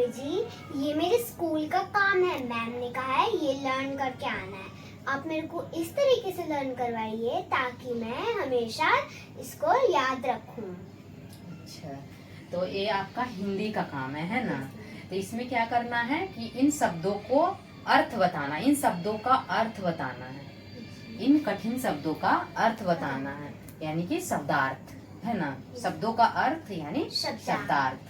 Mummy जी, ये मेरे school का काम है। मैम ने कहा है ये लर्न करके आना है। आप मेरे को इस तरीके से लर्न करवाइए ताकि मैं हमेशा इसको याद रखूं। अच्छा, तो ये आपका हिंदी का काम है ना? तो इसमें क्या करना है कि इन शब्दों को अर्थ बताना, इन शब्दों का अर्थ बताना है, इन कठिन शब्दों का अर्थ बताना है, यानी कि शब्दार्थ, है ना? शब्दों का अर्थ यानी शब्दार्थ।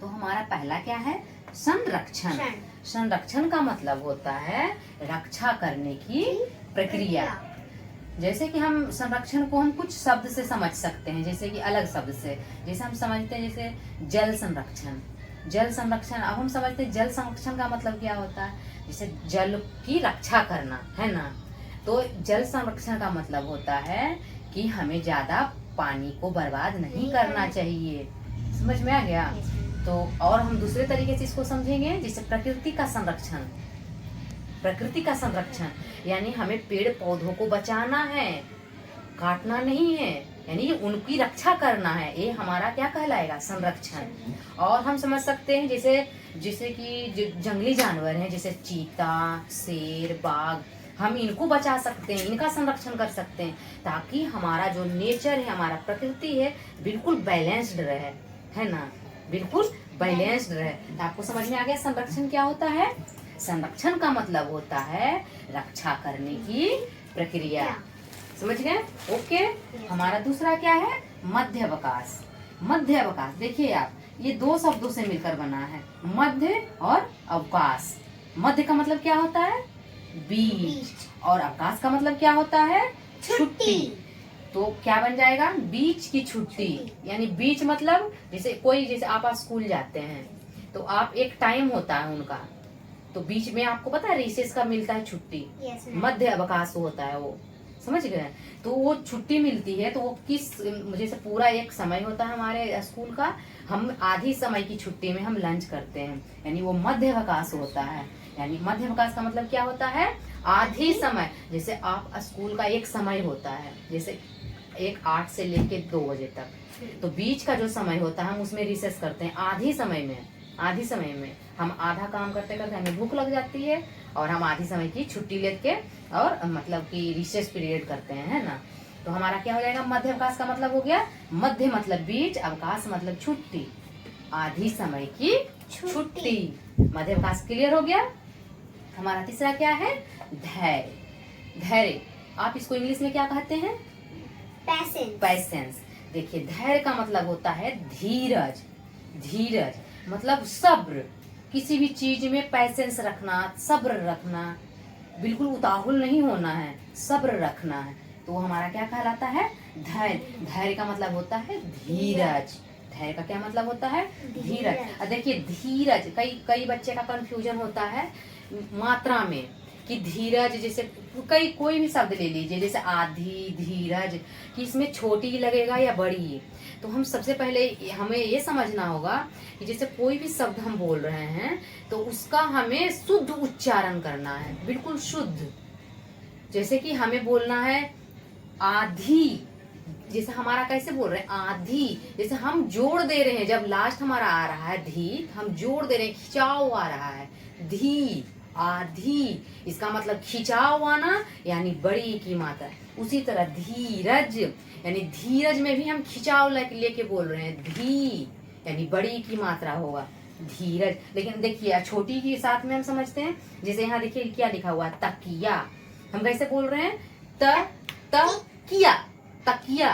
तो हमारा पहला क्या है? संरक्षण। संरक्षण का मतलब होता है रक्षा करने की प्रक्रिया। जैसे कि हम संरक्षण को हम कुछ शब्द से समझ सकते हैं, जैसे कि अलग शब्द से। जैसे हम समझते हैं जैसे जल संरक्षण। जल संरक्षण, अब हम समझते हैं जल संरक्षण का मतलब क्या होता है? जैसे जल की रक्षा करना, है ना? तो जल संरक्षण का मतलब होता है कि हमें ज्यादा पानी को बर्बाद नहीं करना चाहिए। समझ में आ गया? तो और हम दूसरे तरीके से इसको समझेंगे, जैसे प्रकृति का संरक्षण। प्रकृति का संरक्षण यानी हमें पेड़ पौधों को बचाना है, काटना नहीं है, यानी उनकी रक्षा करना है। ये हमारा क्या कहलाएगा? संरक्षण। और हम समझ सकते हैं जैसे जैसे कि जंगली जानवर हैं, जैसे चीता, शेर, बाघ, हम इनको बचा सकते हैं, इनका संरक्षण कर सकते हैं, ताकि हमारा जो नेचर है, हमारा प्रकृति है, बिल्कुल बैलेंस्ड रहे, है ना? बिल्कुल बैलेंस्ड रहे। तो आपको समझ में आ गया संरक्षण क्या होता है? संरक्षण का मतलब होता है रक्षा करने की प्रक्रिया। समझ गए? ओके। हमारा दूसरा क्या है? मध्यावकाश। मध्यावकाश देखिए आप, ये दो शब्दों से मिलकर बना है, मध्य और अवकाश। मध्य का मतलब क्या होता है? बीच। और अवकाश का मतलब क्या होता है? छुट्टी। तो क्या बन जाएगा? बीच की छुट्टी। यानी बीच मतलब जैसे आप स्कूल जाते हैं तो आप एक टाइम होता है उनका, तो बीच में आपको पता है रिसेस का मिलता है छुट्टी। मध्य अवकाश होता है वो। समझ गए? तो वो छुट्टी मिलती है, तो वो किस, जैसे पूरा एक समय होता है हमारे स्कूल का, हम आधी समय की छुट्टी में हम लंच करते हैं, यानी वो मध्य अवकाश होता है। यानी मध्य अवकाश का मतलब क्या होता है? आधी समय। जैसे आप स्कूल का एक समय होता है, जैसे 8 से लेके 2 बजे तक, तो बीच का जो समय होता है हम उसमें रिसेस करते हैं। आधी समय में हम आधा काम करते करते हमें भूख लग जाती है, और हम आधी समय की छुट्टी लेके और मतलब कि रिसेस पीरियड करते हैं, है ना? तो हमारा क्या हो जाएगा? मध्य अवकाश का मतलब हो गया, मध्य मतलब बीच, अवकाश मतलब छुट्टी, आधी समय की छुट्टी। मध्य अवकाश क्लियर हो गया? हमारा तीसरा क्या है? धैर्य। धैर्य आप इसको इंग्लिश में क्या कहते हैं? पैसेंस। देखिए धैर्य का मतलब होता है धीरज। धीरज मतलब सब्र। किसी भी चीज में पैसेंस रखना, सब्र रखना, बिल्कुल उताहुल नहीं होना है, सब्र रखना है। तो वो हमारा क्या कहलाता है? धैर्य। धैर्य का मतलब होता है धीरज। धैर्य का क्या मतलब होता है? धीरज। देखिए धीरज, कई बच्चे का कंफ्यूजन होता है मात्रा में, कि धीरज जैसे कोई भी शब्द ले लीजिए, जैसे आधी, धीरज, कि इसमें छोटी लगेगा या बड़ी। तो हम सबसे पहले हमें ये समझना होगा कि जैसे कोई भी शब्द हम बोल रहे हैं तो उसका हमें शुद्ध उच्चारण करना है, बिल्कुल शुद्ध। जैसे कि हमें बोलना है आधी, जैसे हमारा कैसे बोल रहे हैं? आधी। जैसे हम जोड़ दे रहे हैं, जब लास्ट हमारा आ रहा है धी, हम जोड़ दे रहे हैं, खिंचाव आ रहा है, धी, आधी, इसका मतलब खिंचाव आना, यानी बड़ी की मात्रा। उसी तरह धीरज, यानी धीरज में भी हम खिंचाव लेके बोल रहे हैं, धी, यानी बड़ी की मात्रा होगा धीरज। लेकिन देखिए छोटी के साथ में हम समझते हैं, जैसे यहाँ देखिए क्या लिखा हुआ है? तकिया। हम कैसे बोल रहे हैं? तकिया, तकिया।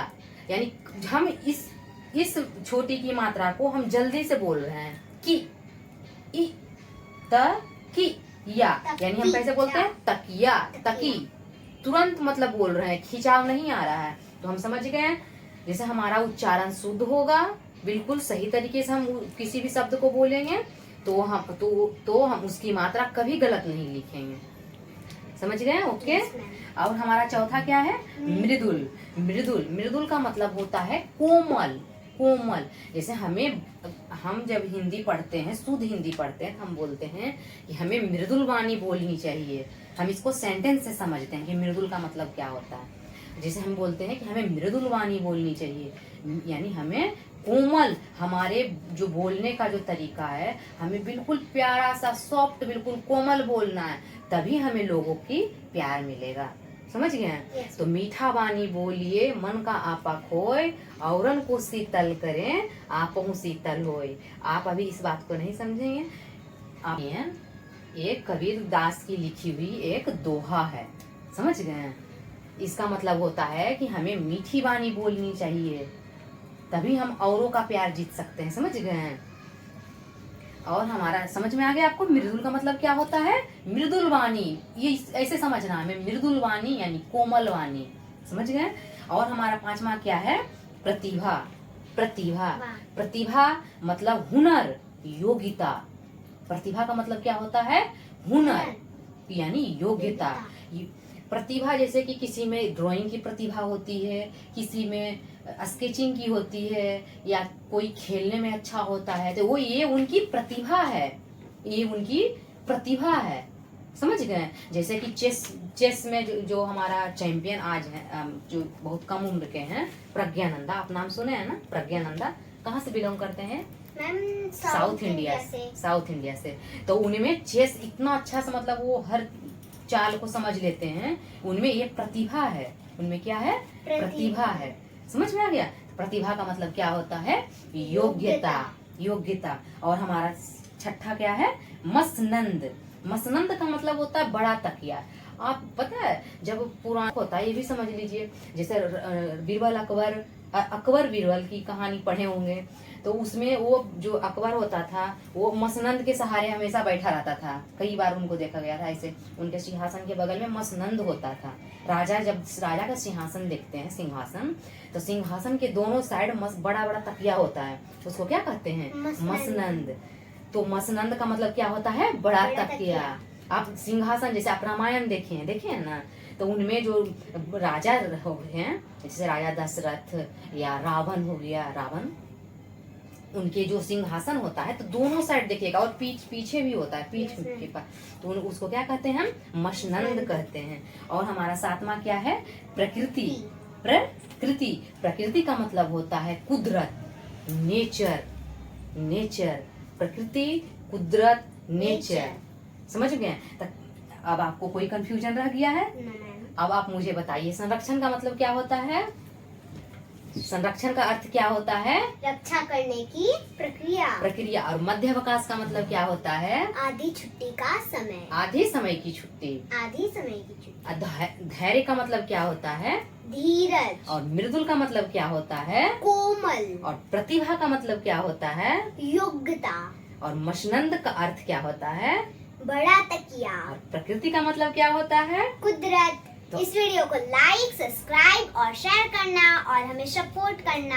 यानी हम इस छोटी की मात्रा को हम जल्दी से बोल रहे हैं, कि इ त की या, यानी हम कैसे बोलते हैं? तकिया, तकी। तुरंत मतलब बोल रहे हैं, खिंचाव नहीं आ रहा है। तो हम समझ गए, जैसे हमारा उच्चारण शुद्ध होगा, बिल्कुल सही तरीके से हम किसी भी शब्द को बोलेंगे, तो हम उसकी मात्रा कभी गलत नहीं लिखेंगे। समझ गए? ओके। और हमारा चौथा क्या है? मृदुल। मृदुल, मृदुल का मतलब होता है कोमल। कोमल, जैसे हम जब हिंदी पढ़ते हैं, शुद्ध हिंदी पढ़ते हैं, हम बोलते हैं कि हमें मृदुल वाणी बोलनी चाहिए। हम इसको सेंटेंस से समझते हैं कि मृदुल का मतलब क्या होता है। जैसे हम बोलते हैं कि हमें मृदुल वाणी बोलनी चाहिए, यानी हमें कोमल, हमारे जो बोलने का जो तरीका है, हमें बिल्कुल प्यारा सा सॉफ्ट, बिल्कुल कोमल बोलना है, तभी हमें लोगों की प्यार मिलेगा। समझ गए? Yes. तो मीठा वाणी बोलिए, मन का आपा खोए, औरन को शीतल करें, आपहु शीतल होए। आप अभी इस बात को नहीं समझेंगे। आप एक कबीर दास की लिखी हुई एक दोहा है, समझ गए? इसका मतलब होता है कि हमें मीठी वाणी बोलनी चाहिए, तभी हम औरों का प्यार जीत सकते हैं। समझ गए? और हमारा समझ में आ गया आपको मृदुल का मतलब क्या होता है? मृदुल वाणी, ये ऐसे समझना है, मृदुल वाणी यानी कोमल वाणी। समझ गए? और हमारा पांचवा क्या है? प्रतिभा। प्रतिभा, प्रतिभा मतलब हुनर, योग्यता। प्रतिभा का मतलब क्या होता है? हुनर यानी योग्यता। प्रतिभा जैसे कि किसी में ड्राइंग की प्रतिभा होती है, किसी में स्केचिंग की होती है, या कोई खेलने में अच्छा होता है, तो वो ये उनकी प्रतिभा है, ये उनकी प्रतिभा है। समझ गए? जैसे कि चेस में जो हमारा चैंपियन आज है, जो बहुत कम उम्र के हैं, प्रज्ञानंदा। आप नाम सुने हैं ना? प्रज्ञानंदा कहाँ से बिलोंग करते हैं? मैम साउथ इंडिया से। साउथ इंडिया से। तो उनमें चेस इतना अच्छा से, मतलब वो हर चाल को समझ लेते हैं, उनमें ये प्रतिभा है। उनमें क्या है? प्रतिभा है। समझ में आ गया? प्रतिभा का मतलब क्या होता है? योग्यता। योग्यता। और हमारा छठा क्या है? मसनंद। मसनंद का मतलब होता है बड़ा तकिया। आप पता है जब पुराना होता है, ये भी समझ लीजिए, जैसे बीरबल अकबर बीरबल की कहानी पढ़े होंगे, तो उसमें वो जो अकबर होता था, वो मसनंद के सहारे हमेशा बैठा रहता था। कई बार उनको देखा गया था ऐसे, उनके सिंहासन के बगल में मसनंद होता था। जब राजा का सिंहासन देखते हैं, सिंहासन, तो सिंहासन के दोनों साइड बड़ा बड़ा तकिया होता है, उसको क्या कहते हैं? मसनंद। तो मसनंद का मतलब क्या होता है? बड़ा तकिया। आप सिंहासन, जैसे आप रामायण देखे ना, तो उनमें जो राजा हैं, जैसे राजा दशरथ या रावण हो गया, रावण, उनके जो सिंहासन होता है, तो दोनों साइड देखिएगा, और पीछे भी होता है, पीछ के पास, तो उसको क्या कहते हैं? हम मसनंद कहते हैं। और हमारा सातवां क्या है? प्रकृति। प्रकृति, प्रकृति का मतलब होता है कुदरत, नेचर। नेचर, प्रकृति, कुदरत, नेचर। समझ गए? अब आपको कोई कंफ्यूजन रह गया है? अब आप मुझे बताइए, संरक्षण का मतलब क्या होता है? संरक्षण का अर्थ क्या होता है? रक्षा करने की प्रक्रिया। प्रक्रिया। और मध्यावकाश का मतलब क्या होता है? आधी छुट्टी का समय। आधे समय की छुट्टी। आधी समय की छुट्टी। धैर्य का मतलब क्या होता है? धीरज। और मृदुल का मतलब क्या होता है? कोमल। और प्रतिभा का मतलब क्या होता है? योग्यता। और मसनंद का अर्थ क्या होता है? बड़ा तकिया। और प्रकृति का मतलब क्या होता है? कुदरत। इस वीडियो को लाइक, सब्सक्राइब और शेयर करना, और हमें सपोर्ट करना।